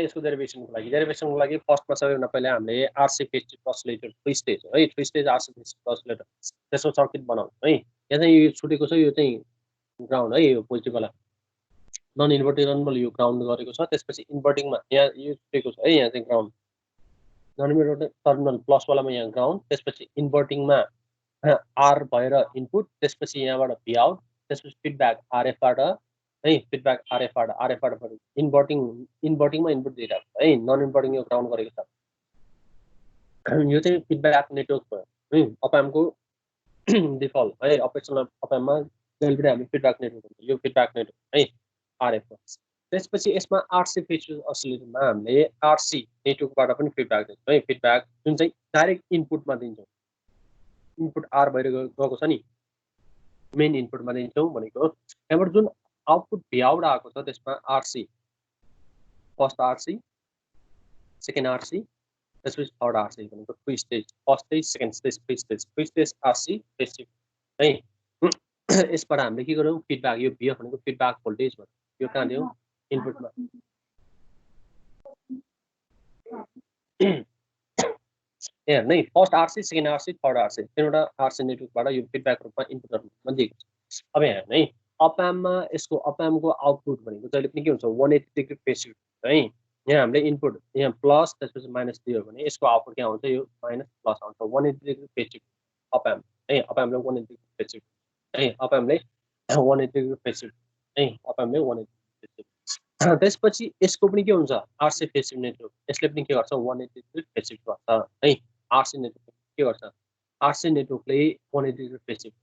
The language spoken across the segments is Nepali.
है यसको डेरिभेसनको लागि फर्स्टमा सबैभन्दा पहिले हामीले आरसी फेज शिफ्ट अस्सिलेटर 3 स्टेज है 3 स्टेज आरसी फेज शिफ्ट अस्सिलेटर त्यसको सर्किट बनाउनु है यहाँ चाहिँ यो छुटेको छ यो चाहिँ ग्राउन्ड है यो पोजिटिभ वाला नन इन्भर्टिङ टर्मिनल यो ग्राउन्ड गरेको छ त्यसपछि इन्भर्टिङमा यहाँ यो छुटेको छ है यहाँ चाहिँ ग्राउन्ड नन इन्भर्टिङ टर्मिनल प्लस वालामा यहाँ ग्राउन्ड त्यसपछि इन्भर्टिङमा आर भएर इनपुट त्यसपछि यहाँबाट भी आउट त्यसपछि फिडब्याक आरएफबाट है फिडब्याक आरएफबाट इन्भर्टिङमा इनपुट दिइरहेको है नन इन्भर्टिङ यो ग्राउन्ड गरेको छ यो चाहिँ फिडब्याक नेटवर्क भयो अपएमको डिफल्ट है अपरेसनल अपएममा जहिले पनि हामी फिडब्याक नेटवर्क हुन्छ यो फिडब्याक नेटवर्क है आरएफ त्यसपछि यसमा आरसी फेज अस्सिलेटरमा हामीले आरसी नेटवर्कबाट पनि फिडब्याक दिन्छौँ है फिडब्याक जुन चाहिँ डाइरेक्ट इनपुटमा दिन्छौँ इनपुट आर भएर गएको छ नि मेन इनपुटमा दिन्छौँ भनेको त्यहाँबाट जुन आउटपुट भ्याउट आएको छ त्यसमा RC first RC second RC त्यसपछि थर्ड आरसी भनेको 3 stage first stage second stage 3 stage RC phase shift है यसबाट हामीले के गर्यौं फिडब्याक यो भिएफ भनेको फिडब्याक भोल्टेज हो यो कहाँ दियौ इनपुटमा हेर्नु नै first RC second RC third RC तीनवटा आरसी नेटवर्कबाट यो फिडब्याक रूपमा इनपुटहरुमा दिएको छ अब हेर्नु है अपएममा यसको अपएमको आउटपुट भनेको जहिले पनि के हुन्छ 180 डिग्री फेज शिफ्ट है यहाँ हामीले इनपुट यहाँ प्लस त्यसपछि माइनस दियो भने यसको आउटपुट के आउँछ यो माइनस प्लस आउँछ 180 डिग्री फेज शिफ्ट अपएम है अपएमले 180 डिग्री फेज शिफ्ट है अपएमले 180 डिग्री फेज शिफ्ट है अपएमले 180 डिग्री फेज शिफ्ट त्यसपछि यसको पनि के हुन्छ आरसी फेज शिफ्ट नेटवर्क यसले पनि के गर्छ 180 डिग्री फेज शिफ्ट गर्छ है आरसी नेटवर्क के गर्छ आरसी नेटवर्कले 180 डिग्री फेज शिफ्ट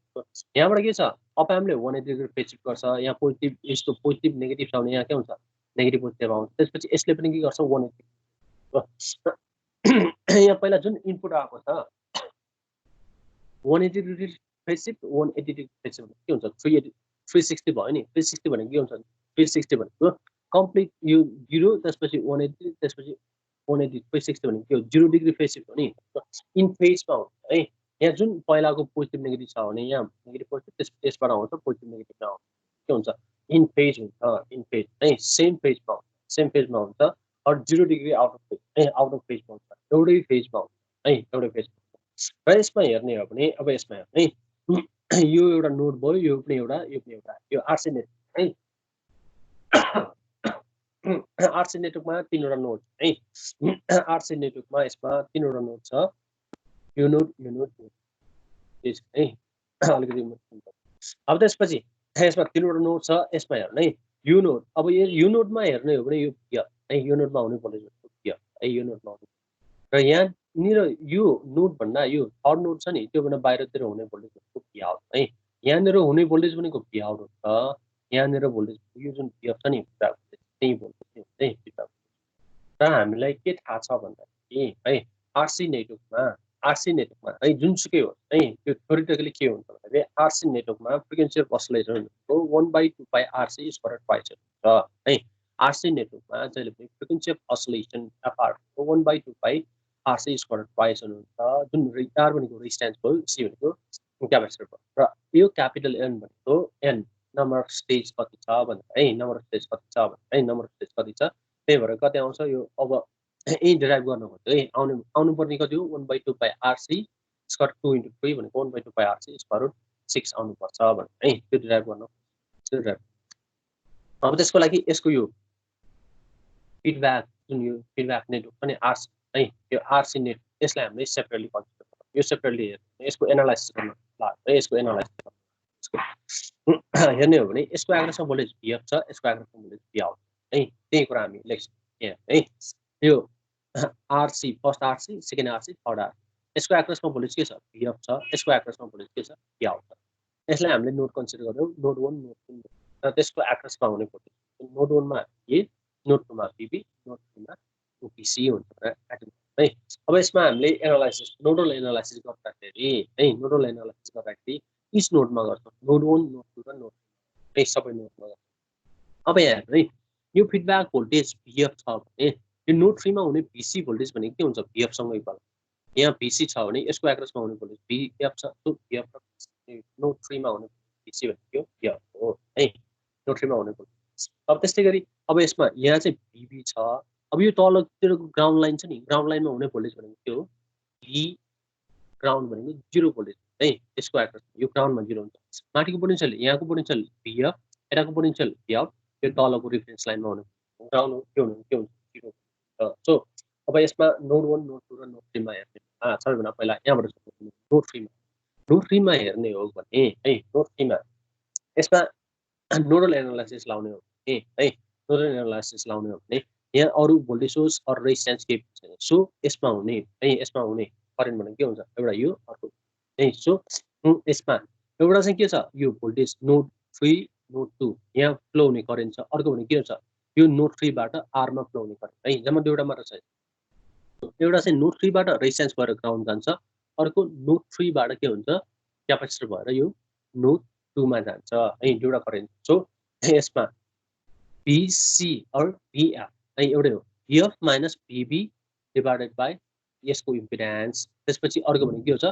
यहाँबाट के छ अपएमले 180 डिग्री फेज शिफ्ट गर्छ यहाँ पोजिटिभ यसको पोजिटिभ नेगेटिभ छ भने यहाँ के हुन्छ नेगेटिभ पोजिटिभ आउँछ त्यसपछि यसले पनि के गर्छ 180 यहाँ पहिला जुन इनपुट आएको छ 180 degree phase shift 180 degree phase shift के हुन्छ 360 भयो नि 360 भनेको के हुन्छ 360 भनेको कम्प्लिट यो 0 त्यसपछि 180 त्यसपछि 180 360 भनेको के हो 0 डिग्री फेज शिफ्ट हो नि इन फेजमा हुन्छ है यहाँ जुन पहिलाको पोजिटिभ नेगेटिभ छ भने यहाँ नेगेटिभ पोजिटिभ त्यसबाट आउँछ पोजिटिभ नेगेटिभ आउँछ के हुन्छ इन फेज हुन्छ इन फेज है सेम फेजमा हुन्छ और 0 डिग्री आउट अफ फेज है आउट अफ फेजमा हुन्छ एउटै फेजमा हुन्छ है एउटै फेजमा र यसमा हेर्ने हो भने अब यसमा हेर्ने यो एउटा नोड भयो यो पनि एउटा यो आरसी नेटवर्क है आरसी नेटवर्कमा तीनवटा नोड है आरसी नेटवर्कमा यसमा तीनवटा नोड छ यो नोड है अलिकति अब त्यसपछि यसमा तीनवटा नोड छ यसमा हेर्नु है यो नोड अब यो नोडमा हेर्ने हो भने यो है यो नोडमा हुने भोल्टेज है यो नोडमा हुने र यहाँनिर यो नोड भन्दा यो थर्ड नोड छ नि त्यो भन्दा बाहिरतिर हुने भोल्टेज भनेको भी आउट है यहाँनिर हुने भोल्टेज भनेको भी आउट हुन्छ यहाँनिर भोल्टेज यो जुन भी छ नि त्यही भोल्टेज है र हामीलाई के थाहा छ भन्दाखेरि है आरसी नेटवर्कमा है जुनसुकै हो है त्यो थ्योरिटिकली के हुन्छ भन्दाखेरि आरसी नेटवर्कमा फ्रिक्वेन्सी अफ अस्सिलेटर भनेको 1/2 पाइ आरसी स्क्वायर ट्वाइस हुन्छ है आरसी नेटवर्कमा जहिले पनि फ्रिक्वेन्सी अफ अस्सिलेसन एफआर 1/2 पाइ आरसी स्क्वायर ट्वाइस हुन्छ जुन आर भनेको रेजिस्टेन्स भयो सी भनेको क्यापेसिटर भयो र यो क्यापिटल एन भनेको एन नम्बर अफ स्टेज कति छ भनेर है नम्बर अफ स्टेज कति छ भनेर है नम्बर अफ स्टेज कति छ त्यही भएर कति आउँछ यो अब यही डिराइभ गर्नु पर्छ है आउनु पर्ने कति हो 1/2 पाइ आरसी स्क्वायर 2 * 3 भनेको 1/2 पाइ आरसी स्क्वायर रुट 6 आउनु पर्छ भनेर है त्यो डिराइभ गर्नु अब त्यसको लागि यसको यो फिडब्याक जुन यो फिडब्याक नेटवर्क पनि आरसी है यो आरसी नेट यसलाई हामीले सेपरेटली कन्सिडर गर्छौं यो सेपरेटली यसको एनालाइसिस गर्नु लाग्छ यसको एनालाइसिस हेर्ने हो भने यसको एग्रेसन भोल्टेज भिएफ छ यसको एग्रेसन भोल्टेज भी आउट है त्यही कुरा हामी लेख्छौं यहाँ है यो RC first RC second RC third RC यसको एग्रेसन भोल्टेज के छ भिएफ छ यसको एग्रेसन भोल्टेज के छ भी आउट छ यसलाई हामीले नोड कन्सिडर गर्यौं नोड 1 नोड 2 र त्यसको एग्रेसमा हुने भोल्टेज नोड 1 मा ए नोड 2 मा बीबी नोड 3 मा ओपीसी हुन्छ है अब यसमा हामीले एनालाइसिस नोडल एनालाइसिस गर्दाखेरि है नोडल एनालाइसिस गर्दाखेरि इच नोडमा गर्छौं नोड 1 नोड 2 र नोड 3 सबै नोडमा गर्छौं अब यहाँ है यो फिडब्याक भोल्टेज भिएफ छ भने यो नोड 3 मा हुने भिसी भोल्टेज भनेको के हुन्छ भिएफ सँग इक्वल यहाँ भिसी छ भने यसको एग्रेसमा हुने भोल्टेज भिएफ छ त्यो भिएफ नोड 3 मा हुने भिसी भनेको भिएफ हो है नोड 3 मा हुने भोल्टेज अब त्यस्तै गरी अब यसमा यहाँ चाहिँ भिबी छ अब यो तलतिरको ग्राउन्ड लाइन छ नि ग्राउन्ड लाइनमा हुने भोल्टेज भनेको के हो भी ग्राउन्ड भनेको 0 भोल्टेज है त्यसको एड्रेस यो ग्राउन्डमा 0 हुन्छ माथिको पोटेन्शियल यहाँको पोटेन्शियल VF यताको पोटेन्शियल VOUT यो तलको रेफरेन्स लाइनमा हुने ग्राउन्ड हो के हुन्छ 0 सो अब यसमा नोड 1 नोड 2 र नोड 3 मा हेर्ने सबैभन्दा पहिला यहाँबाट नोड 3 मा हेर्ने हो भने है नोड 3 मा यसमा नोडल एनालाइसिस लाउने हो भने है नोडल एनालाइसिस लाउने हो भने यहाँ अरु भोल्टेज सोर्स अरु रेजिस्टेन्स केही छैन सो यसमा हुने है यसमा हुने करेन्ट भनेको के हुन्छ एउटा यो अर्को है सो यसमा एउटा चाहिँ के छ यो भोल्टेज नोड 3 नोड 2 यहाँ फ्लो हुने करेन्ट छ अर्को भने के हुन्छ यो नोड 3 बाट आर मा फ्लो हुने करेन्ट है जम्मा दुईवटा मात्र छ एउटा चाहिँ नोड 3 बाट रेजिस्टेन्स भएर ग्राउन्ड जान्छ अर्को नोड 3 बाट के हुन्छ क्यापेसिटर भएर यो नोड 2 मा जान्छ है दुईवटा करेन्ट सो यसमा BC और BF है एउटै हो BF minus BB divided by यसको इम्पिडेन्स त्यसपछि अर्को भने के हुन्छ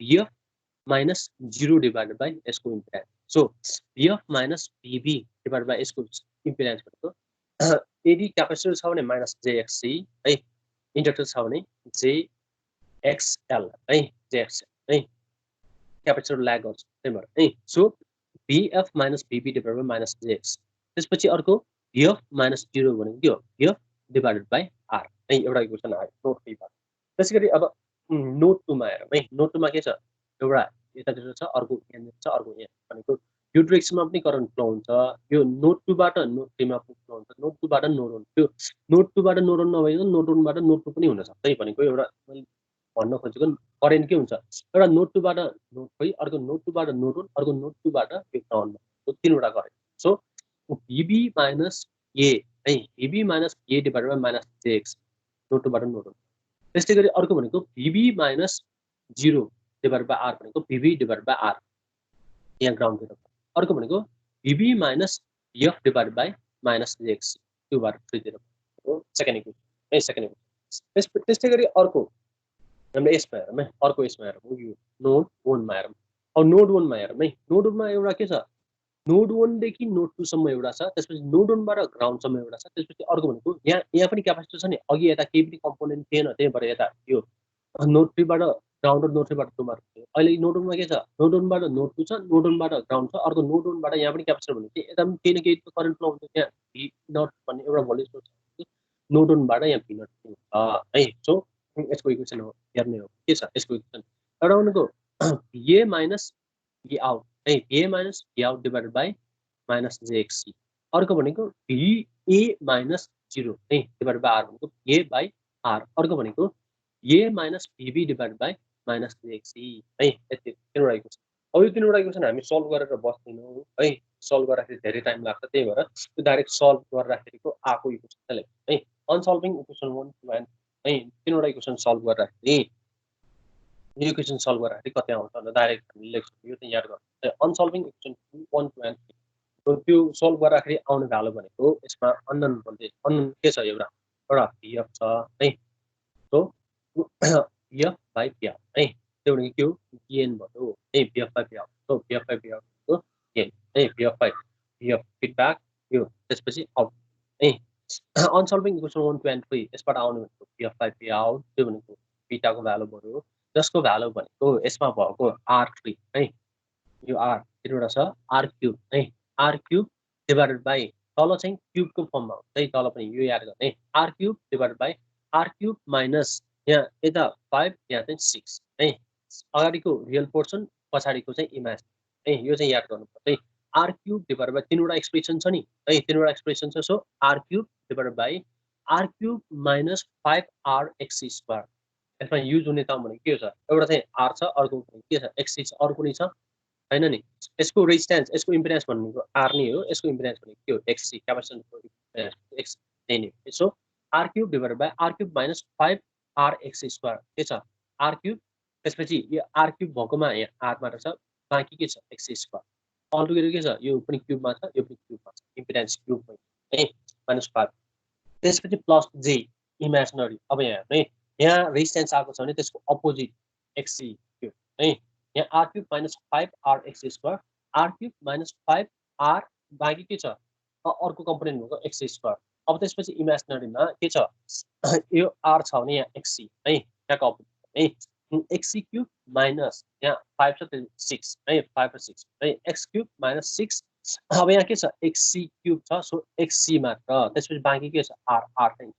BF माइनस 0 डिभाइडेड बाइ यसको impedance so BF minus BB divided by यसको इम्पिडेन्स भनेको यदि क्यापेसिटर छ भने माइनस JXC है इन्डक्टर छ भने JXL है JXL है क्यापेसिटर ल्याग गर्छ त्यही भएर है so BF minus BB divided by minus JX त्यसपछि अर्को BF माइनस 0 भनेको के हो BF डिभाइडेड बाइ R है एउटा इक्वेसन आयो नोड 3 बाट त्यसैगरी अब नोड 2 मा हेरौँ है नोड 2 मा के छ एउटा यतातिर छ अर्को यहाँनिर छ अर्को यहाँ भनेको यो डाइरेक्सनमा पनि करन्ट फ्लो हुन्छ यो नोड 2 बाट नोड 3 मा फ्लो हुन्छ नोड 2 बाट नोड 1 त्यो नोड 2 बाट नोड 1 नभइकन नोड 1 बाट नोड 2 पनि हुन सक्छ है भनेको एउटा भन्न खोजेको करेन्ट के हुन्छ एउटा नोड 2 बाट नोड 3 अर्को नोड 2 बाट नोड 1 अर्को नोड 2 बाट यो ग्राउन्डमा तीनवटा current so BB minus A है BB minus A divided by minus JX node 2 बाट नोड 1 त्यस्तै गरी अर्को भनेको BB minus 0 divided by R भनेको BB डिभाइडेड बाइ R यहाँ ग्राउन्ड तिर अर्को भनेको BB minus F divided by minus JX 2 बार 3 तिर हो सेकेन्ड इक्वेसन है सेकेन्ड इक्वेसन त्यस्तै गरी अर्को हामीले यसमा हेरौँ है अर्को यसमा हेरौँ यो नोड 1 मा हेरौँ अब नोड 1 मा हेरौँ है नोड 1 मा एउटा के छ नोड 1 देखि नोड 2 सम्म एउटा छ त्यसपछि नोड 1 बाट ग्राउन्ड सम्म एउटा छ त्यसपछि अर्को भनेको यहाँ पनि क्यापेसिटर छ नि अघि यता केही पनि कम्पोनेन्ट थिएन त्यही भएर यता यो नोड 3 बाट ग्राउन्ड र नोड 3 बाट 2 मा अहिले नोड 1 मा के छ नोड 1 बाट नोड 2 छ नोड 1 बाट ग्राउन्ड छ अर्को नोड 1 बाट यहाँ पनि क्यापेसिटर भनेको यता पनि केही न केही करेन्ट फ्लो हुन्छ त्यहाँ V नट भन्ने एउटा भोल्टेज सोर्स छ नोड 1 बाट यहाँ V नट हुन्छ है सो यसको इक्वेसन हो हेर्ने हो के छ यसको इक्वेसन एउटा भनेको VA माइनस V आउट है VA minus V out divided by minus JXC अर्को भनेको VA माइनस 0 है डिभाइडेड बाइ R भनेको A बाइ R अर्को भनेको A minus BB divided by minus JXC है यति तीनवटा इक्वेसन अब यो तीनवटा इक्वेसन हामी सल्भ गरेर बस्दैनौँ है सल्भ गर्दाखेरि धेरै टाइम लाग्छ त्यही भएर त्यो डाइरेक्ट सल्भ गर्दाखेरिको आको इक्वेसन है अनसल्भिङ इक्वेसन 1 2 एन्ड है तीनवटा इक्वेसन सल्भ गर्दाखेरि यो इक्वेसन सल्भ गर्दाखेरि कति आउँछ भन्दा डाइरेक्ट हामीले लेख्छौँ यो चाहिँ याद गर्नु अनसल्भिङ इक्वेसन 1 2 एन्ड 3 त्यो सल्भ गर्दाखेरि आउने भ्यालु भनेको यसमा अननोन भोल्टेज अननोन के छ एउटा VF छ है सो VF बाइ VF है त्यो भनेको के हो गेन भयो है VF बाइ VF सो VF बाइ VF को गेन है VF बाइ VF फिडब्याक यो त्यसपछि आउट है अनसल्भिङ इक्वेसन 1 2 एन्ड 3 यसबाट आउने भनेको VF बाइ VF त्यो भनेको बीटाको भ्यालु भयो जसको भ्यालु भनेको यसमा भएको R3 है यो R तीनवटा छ R क्यूब है R क्यूब डिभाइडेड बाइ तल चाहिँ क्यूबको फर्ममा हुन्छ है तल पनि यो याद गर्ने R cube divided by R cube minus यहाँ यता 5 यहाँ चाहिँ 6 है अगाडिको रियल पोर्सन पछाडिको चाहिँ इमेजिन है यो चाहिँ याद गर्नुपर्छ है R क्यूब डिभाइडेड बाइ तीनवटा एक्सप्रेसन छ नि है तीनवटा एक्सप्रेसन छ so R cube divided by R cube minus 5RX square यसमा युज हुने टर्म भनेको के छ एउटा चाहिँ R छ अर्को के छ X छ अर्को नि छ हैन नि यसको रेजिस्टेन्स यसको इम्पिडेन्स भनेको R नै हो यसको इम्पिडेन्स भनेको के हो XC क्यापेसिटरको इम्पिडेन्स X नै हो so R cube divided by R cube minus 5RX square के छ R क्यूब त्यसपछि यो R क्यूब भएकोमा यहाँ R मात्र छ बाँकी के छ X स्क्वायर अल टुगेदर के छ यो पनि क्यूबमा छ यो पनि क्यूबमा छ इम्पिडेन्स क्यूब है माइनस 5 त्यसपछि प्लस J इमेजिनरी अब यहाँ है यहाँ रेजिस्टेन्स आएको छ भने त्यसको अपोजिट XC क्यूब है यहाँ R cube minus 5RX square R cube minus 5R बाँकी के छ अर्को कम्पोनेन्ट भएको X स्क्वायर अब त्यसपछि इमेजिनरीमा के छ यो r छ भने यहाँ xc है यहाँ कपी है xc क्यूब माइनस यहाँ 5 छ त्यो 6 है 5 र 6 है x क्यूब माइनस 6 अब यहाँ के छ xc क्यूब छ सो xc मात्र त्यसपछि बाँकी के छ r r चाहिँ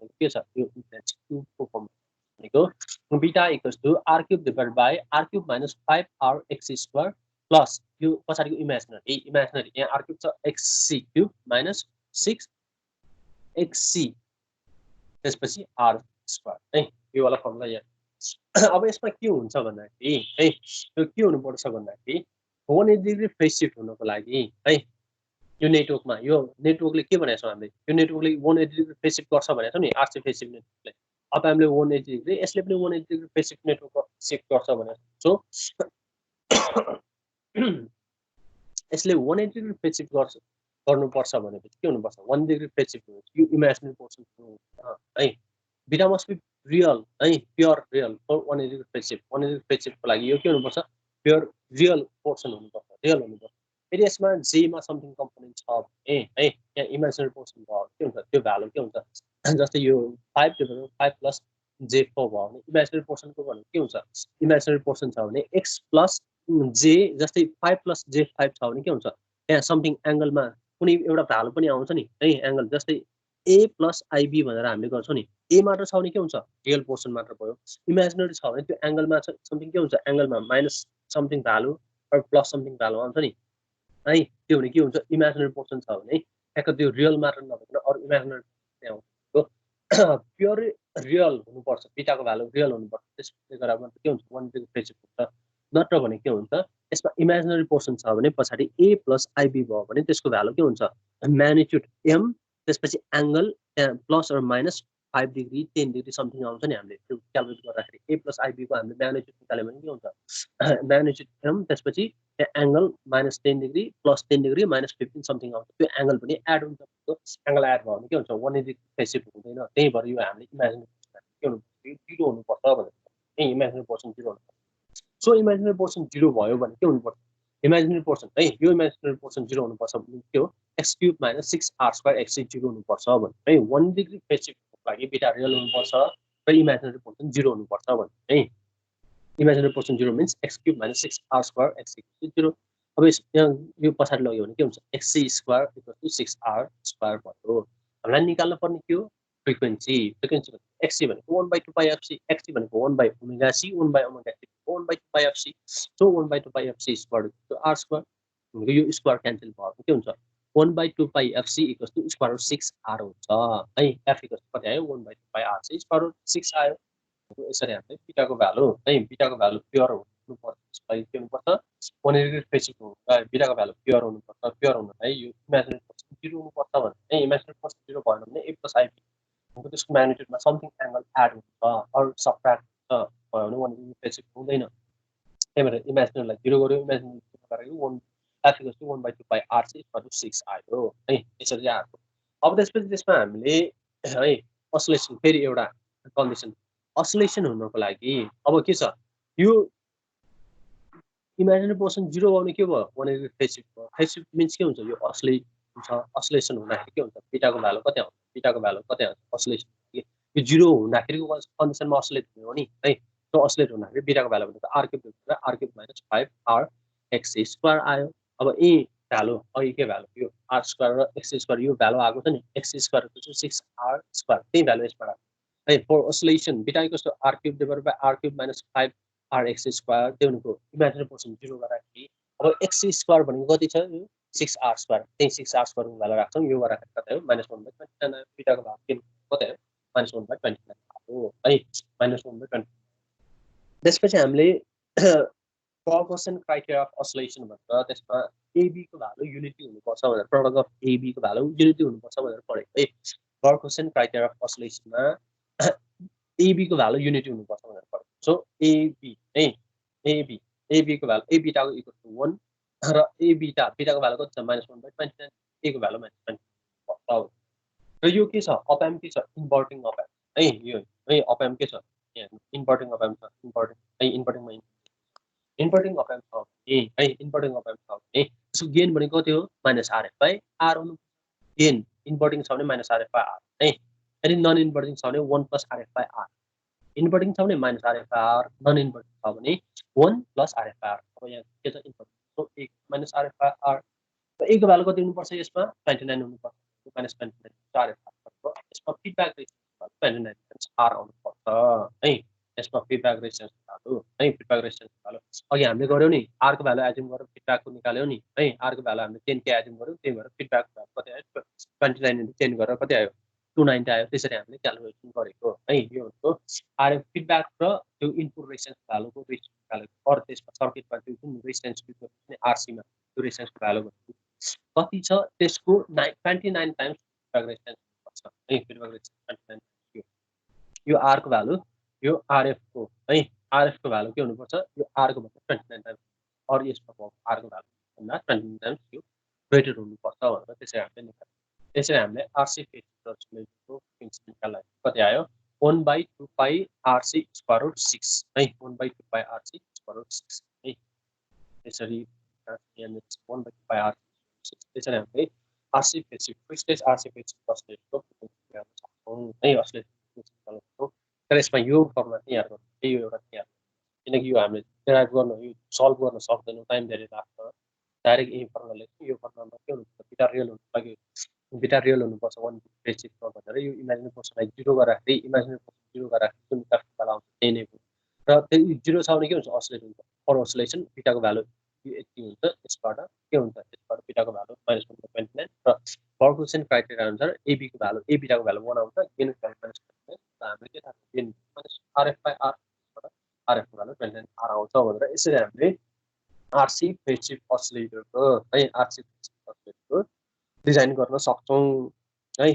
के छ यो क्यूबको फर्म भनेको beta equals to r cube divided by r cube minus 5r x square plus यो पछाडिको इमेजिनरी यहाँ r क्यूब छ xc क्यूब माइनस 6 xc त्यसपछि r स्क्वायर है यो वाला फर्मुला यहाँ अब यसमा के हुन्छ भन्दाखेरि है यो के हुनु पर्छ भन्दाखेरि 180 डिग्री फेज शिफ्ट हुनको लागि है यो नेटवर्कले के भनेको छ हामीले यो नेटवर्कले 180 डिग्री फेज शिफ्ट गर्छ भनेको छ नि आरसी फेज शिफ्ट नेटवर्कले अब हामीले 180 डिग्री यसले पनि 180 degree phase shift network shift गर्छ भनेको सो यसले 180 डिग्री फेज शिफ्ट गर्नुपर्छ भनेपछि के हुनुपर्छ 1 डिग्री फेज शिफ्ट हुन्छ यो इमेजिनरी पोर्सन है बीटा मस्ट बी रियल है pure real for 180 degree phase shift 180 degree phase शिफ्टको लागि यो के हुनुपर्छ प्योर रियल पोर्सन हुनुपर्छ रियल हुनुपर्छ यदि यसमा जे मा समथिङ कम्पोनेन्ट छ भने है यहाँ इमेजिनरी पोर्सन भयो के हुन्छ त्यो भ्यालु के हुन्छ जस्तै यो 5 डिभाइडेड 5 प्लस j4 भयो भने इमेजिनरी पोर्सनको भनेको के हुन्छ इमेजिनरी पोर्सन छ भने x प्लस j जस्तै 5 प्लस j5 छ भने के हुन्छ यहाँ समथिङ एंगलमा कुनै एउटा भ्यालु पनि आउँछ नि है एंगल जस्तै a प्लस ib भनेर हामीले गर्छौं नि a मात्र छ भने के हुन्छ रियल पोर्सन मात्र भयो इमेजिनरी छ भने त्यो एंगलमा समथिङ के हुन्छ एंगलमा minus something value or plus something value आउँछ नि है त्यो भने के हुन्छ इमेजिनरी पोर्सन छ भने ठ्याक्क त्यो रियल मात्र नभएर अरु इमेजिनरी आउँछ प्योर रियल हुनुपर्छ बीटाको भ्यालु रियल हुनुपर्छ त्यसले गर्दा मात्र के हुन्छ 1 डिग्री फेज शिफ्ट हुन्छ नत्र भने के हुन्छ यसमा इमेजिनरी पोर्सन छ भने पछाडी a प्लस ib भयो भने त्यसको भ्यालु के हुन्छ म्याग्निट्युड m त्यसपछि angle plus or minus 5 degree 10 degree something आउँछ नि हामीले त्यो क्याल्कुलेट गर्दाखेरि a प्लस ib को हामीले म्याग्निट्युड निकाल्यो भने के हुन्छ म्याग्निट्युड m त्यसपछि angle minus 10 degree plus 10 degree minus 15 something आउँछ त्यो एंगल पनि एड हुन्छ एंगल एड भयो भने के हुन्छ 180 डिग्री फेज शिफ्ट हुँदैन त्यही भएर यो हामीले इमेजिनरी के हुनु जिरो हुनुपर्छ भनेर इमेजिनरी पोर्सन जिरो हुनुपर्छ सो इमेजिनरी पोर्सन जिरो भयो भने के हुनुपर्छ इमेजिनरी पोर्सन है यो इमेजिनरी पोर्सन जिरो हुनुपर्छ भने के हो x cube minus 6r square x zero हुनुपर्छ भने है 1 डिग्री फेज शिफ्टको लागि बीटा रियल हुनुपर्छ र इमेजिनरी पोर्सन जिरो हुनुपर्छ भने है imaginary portion zero means x cube minus 6r square x zero अब यो पछाडी लग्यो भने के हुन्छ x square equal to 6r square भयो हामीलाई निकाल्न पर्ने के हो फ्रिक्वेन्सी x भनेको 1/2 पाइ fc x भनेको 1/ओमेगा c 1/ओमेगा c 1/2 pi fc so 1/2 pi fc square to r square यो स्क्वायर क्यान्सल भयो के हुन्छ 1/2 pi fc equals to square root 6r हुन्छ है f इक्वल्स कति आयो 1/2 पाइ r चाहिँ स्क्वायर रुट 6 आयो यसरी हामीले बीटाको भ्यालु है बीटाको भ्यालु प्योर हुनुपर्छ त्यसलाई के हुनुपर्छ 180 डिग्री फेज शिफ्ट हुन्छ बीटाको भ्यालु प्योर हुनुपर्छ प्योर हुनलाई यो इमेजिनरी पोर्सन जिरो हुनुपर्छ भने इमेजिनरी पोर्सन जिरो भएन भने a प्लस ib हुन्छ त्यसको म्याग्निट्युडमा समथिङ एंगल एड हुन्छ अर सबट्र्याक्ट भयो भने 180 डिग्री फेज शिफ्ट हुँदैन त्यही भएर इमेजिनरीलाई जिरो गर्यो इमेजिनरी गरेको 1 f इक्वल्स टु 1/2 पाइ r चाहिँ इक्वल टु 6 आयो है यसरी आएको अब त्यसपछि त्यसमा हामीले है oscillation फेरि एउटा कन्डिसन oscillation हुनको लागि अब के छ यो इमेजिनरी पोर्सन जिरो आउने के भयो 180 डिग्री फेज शिफ्ट भयो फेज शिफ्ट मिन्स के हुन्छ यो oscillation हुँदाखेरि के हुन्छ बीटाको भ्यालु कति आउँछ बीटाको भ्यालु कति आउँछ oscillation यो जिरो हुँदाखेरिको कन्डिसनमा oscillate हुने हो नि है त्यो oscillate हुँदाखेरि बीटाको भ्यालु भनेको r क्यूब र r cube minus 5r x square आयो अब ए भ्यालु अघि के भ्यालु यो r स्क्वायर र x स्क्वायर यो भ्यालु आएको छ नि x square equals to 6r square त्यही भ्यालु यसबाट है for oscillation beta equals to r cube divided by r cube minus 5r x square त्यो भनेको इमेजिनरी पोर्सन जिरो गर्दाखेरि अब x स्क्वायर भनेको कति छ यो 6r स्क्वायर त्यही 6r स्क्वायर को भ्यालु राख्छौं यो गर्दाखेरि कति हो -1/29 बीटाको भ्यालु कति हो -1/29 हो है -1/29 त्यसपछि हामीले Pokhara criteria of oscillation भनेर त्यसमा AB को भ्यालु युनिटी हुनुपर्छ भनेर प्रोडक्ट अफ AB को भ्यालु युनिटी हुनुपर्छ भनेर पढेको है Pokhara criteria of oscillation मा AB को भ्यालु युनिटी हुनुपर्छ भनेर पढेको सो AB है AB को भ्यालु A बीटा को इक्वल टु 1 र A बीटा को भ्यालु कति छ -1/29 A को भ्यालु -29 र यो के छ अप एम्प के छ इन्भर्टिङ अप एम्प है यो है अप एम्प के छ यहाँ इन्भर्टिङ अप एम्प छ इन्भर्टिङ है इन्भर्टिङमा इन्भर्टिङ अप एम्प छ है इन्भर्टिङ अप एम्प छ है सो गेन भनेको कति हो -rf/r हुनु गेन इन्भर्टिङ छ भने माइनस आरएफ बाई आर है यदि नन इन्भर्टिङ छ भने 1 plus RF by R inverting छ भने minus RF by R non inverting छ भने 1 प्लस आरएफ बाई आर अब यहाँ के छ inverting so 1 minus RF by R र 1 को भ्यालु कति हुनुपर्छ यसमा 29 हुनुपर्छ माइनस 29 आरएफ बाई आर यसमा फिडब्याक रेजिस्टेन्स 29 टाइम्स आर आउनुपर्छ है यसमा फिडब्याक रेजिस्टेन्स भ्यालु है फिडब्याक रेजिस्टेन्स भ्यालु अघि हामीले गर्यौ नि आर को भ्यालु एज्युम गरेर फिडब्याकको निकाल्यौ नि है आर को भ्यालु हामीले 10 के एज्युम गर्यौ त्यही भएर फिडब्याक भ्यालु कति आयो 29 into 10 गरेर कति आयो 290 आयो त्यसरी हामीले क्याल्कुलेसन गरेको है यो हो आरएफ फिडब्याक र त्यो इनपुट रेजिस्टेन्स भ्यालुको रेजिस्टेन्स भ्यालु अर त्यसमा सर्किटमा त्यो जुन रेजिस्टेन्स युज गर्ने आरसी मा त्यो रेजिस्टेन्सको भ्यालु कति छ त्यसको 29 टाइम्स फिडब्याक रेजिस्टेन्स पर्छ है फिडब्याक रेजिस्टेन्स 29 यो आर को भ्यालु यो आरएफ को है आरएफ को भ्यालु के हुनुपर्छ यो आर को भ्यालु 29 टाइम्स और यसमा भएको आर को भ्यालु भन्दा 29 टाइम्स यो ग्रेटर हुनुपर्छ भनेर त्यसरी हामीले निकाल्यौ त्यसरी हामीले आरसी फेजको प्रिन्सिपल कति आयो 1/2 पाई आरसी स्क्वायर रुट 6 है 1/2 पाई आरसी स्क्वायर रुट 6 है त्यसरी 1/2 पाई आरसी 6 त्यसरी हामीले आरसी फेज प्रिस्टेज आरसी फेज अस्लेटको प्रिन्सिपल है अस्लेट प्रिन्सिपलको तर यसमा यो फर्मुला चाहिँ याद गर्नु यो एउटा याद किनकि यो हामीले डेराइभ गर्न यो सल्भ गर्न सक्दैनौँ टाइम धेरै लाग्छ डाइरेक्ट यही फर्मुला लेख्छु यो फर्मुलामा के हुन्छ बिटा रियल हुनु लागि बिटा रियल हुनुपर्छ 1 बेसिस भनेर यो इमेजिनरी पोर्सनलाई 0 गराखेरि इमेजिनरी पोर्सन 0 गराखेरि जुन क्यापिटल आउँछ त्यही नै हो र त्यो 0 छ भने के हुन्छ अस्लेट हुन्छ फर अस्लेसन बिटाको भ्यालु यो यति हुन्छ यसबाट के हुन्छ यसबाट बिटाको भ्यालु -1.29 र फर्गुसन क्राइटेरिया अनुसार एबी को भ्यालु ए बिटाको भ्यालु 1 आउँछ गेन -29 हामीले के थाहा gain RF by R RF को भ्यालु 29 आर आउँछ भनेर यसरी हामीले आरसी फेज अस्लेटरको है आरसी फेज अस्लेटरको डिजाइन गर्न सक्छौं है